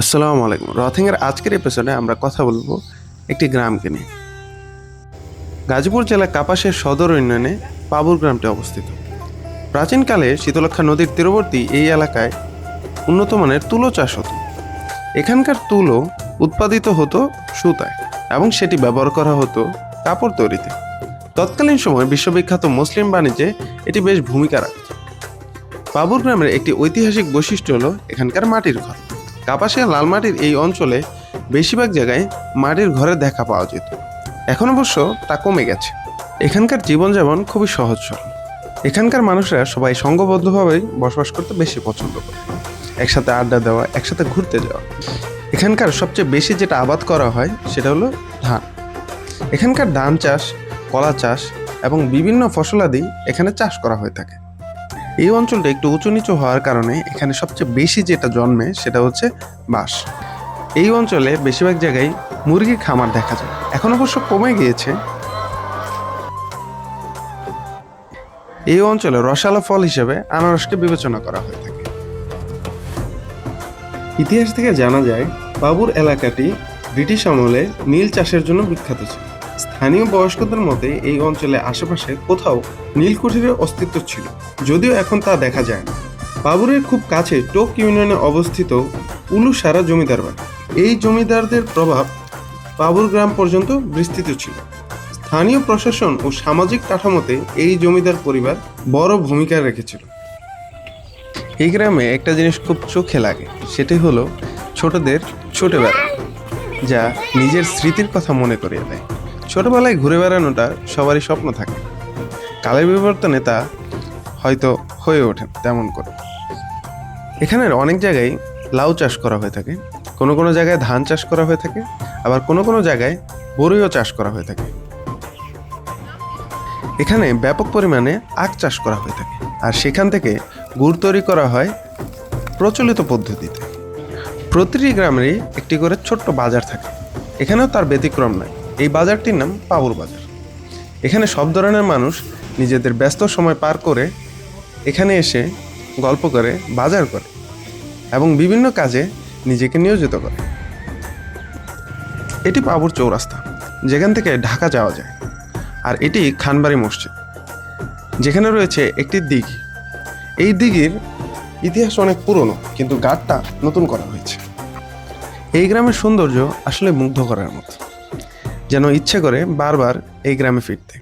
আসসালামু আলাইকুম। রথিংয়ের আজকের এপিসোডে আমরা কথা বলবো একটি গ্রামকে নিয়ে। গাজীপুর জেলা কাপাসের সদর ইউনিয়নে পাবুর গ্রামটি অবস্থিত। প্রাচীনকালে শীতলক্ষ্যা নদীর তীরবর্তী এই এলাকায় উন্নত মানের তুলো চাষ হতো। এখানকার তুলো উৎপাদিত হতো সুতায় এবং সেটি ব্যবহার করা হতো কাপড় তৈরিতে। তৎকালীন সময় বিশ্ববিখ্যাত মুসলিম বাণিজ্যে এটি বেশ ভূমিকা রাখত। পাবুর গ্রামের একটি ঐতিহাসিক বৈশিষ্ট্য হলো এখানকার মাটির ঘর। কাপাসিয়া লাল মাটির এই অঞ্চলে বেশিরভাগ জায়গায় মাটির ঘরে দেখা পাওয়া যেত। এখন অবশ্য তা কমে গেছে। এখানকার জীবনযাপন খুবই সহজ সরল। এখানকার মানুষরা সবাই সংঘবদ্ধভাবেই বসবাস করতে বেশি পছন্দ করে। একসাথে আড্ডা দেওয়া, একসাথে ঘুরতে যাওয়া। এখানকার সবচেয়ে বেশি যেটা আবাদ করা হয় সেটা হলো ধান। এখানকার ধান চাষ, কলা চাষ এবং বিভিন্ন ফসলাদি এখানে চাষ করা হয়ে থাকে। এই অঞ্চলটা একটু উঁচু নিচু হওয়ার কারণে এখানে সবচেয়ে বেশি যেটা জন্মে সেটা হচ্ছে বাঁশ। এই অঞ্চলে বেশিরভাগ জায়গায় মুরগির খামার দেখা যায়, এখন অবশ্য কমে গিয়েছে। এই অঞ্চলে রসালো ফল হিসেবে আনারসকে বিবেচনা করা হয়ে থাকে। ইতিহাস থেকে জানা যায় পাবুর এলাকাটি ব্রিটিশ আমলে নীল চাষের জন্য বিখ্যাত ছিল। স্থানীয় বয়স্কদের মতে এই অঞ্চলে আশেপাশে কোথাও নীলকুঠিরের অস্তিত্ব ছিল, যদিও এখন তা দেখা যায় না। পাবুরের খুব কাছে টোক ইউনিয়নে অবস্থিত উলুসারা জমিদার বাড়ি। এই জমিদারদের প্রভাব পাবুর গ্রাম পর্যন্ত বিস্তৃত ছিল। স্থানীয় প্রশাসন ও সামাজিক কাঠামোতে এই জমিদার পরিবার বড় ভূমিকা রেখেছিল। এই গ্রামে একটা জিনিস খুব চোখে লাগে, সেটি হলো ছোটদের ছোটে বেড়ানো, যা নিজের স্মৃতির কথা মনে করিয়ে দেয়। ছোটবেলায় ঘুরে বেড়ানোটা সবারই স্বপ্ন থাকে, কালের বিবর্তনে তা হয়তো হয়ে ওঠে তেমন করে। এখানের অনেক জায়গায় লাউ চাষ করা হয়ে থাকে, কোনো কোনো জায়গায় ধান চাষ করা হয়ে থাকে, আবার কোনো কোনো জায়গায় বরইও চাষ করা হয়ে থাকে। এখানে ব্যাপক পরিমাণে আখ চাষ করা হয়ে থাকে, আর সেখান থেকে গুড় তৈরি করা হয় প্রচলিত পদ্ধতিতে। প্রতিটি গ্রামেরই একটি করে ছোট্ট বাজার থাকে, এখানেও তার ব্যতিক্রম নয়। এই বাজারটির নাম পাবুর বাজার। এখানে সব ধরনের মানুষ নিজেদের ব্যস্ত সময় পার করে এখানে এসে গল্প করে, বাজার করে এবং বিভিন্ন কাজে নিজেকে নিয়োজিত করে। এটি পাবুর চৌরাস্তা, যেখান থেকে ঢাকা যাওয়া যায়, আর এটি খানবাড়ি মসজিদ, যেখানে রয়েছে একটি দিঘি। এই দিঘির ইতিহাস অনেক পুরনো, কিন্তু ঘাটটা নতুন করা হয়েছে। এই গ্রামের সৌন্দর্য আসলে মুগ্ধ করার মতো, যেন ইচ্ছে করে বারবার এই গ্রামে ফিরতে।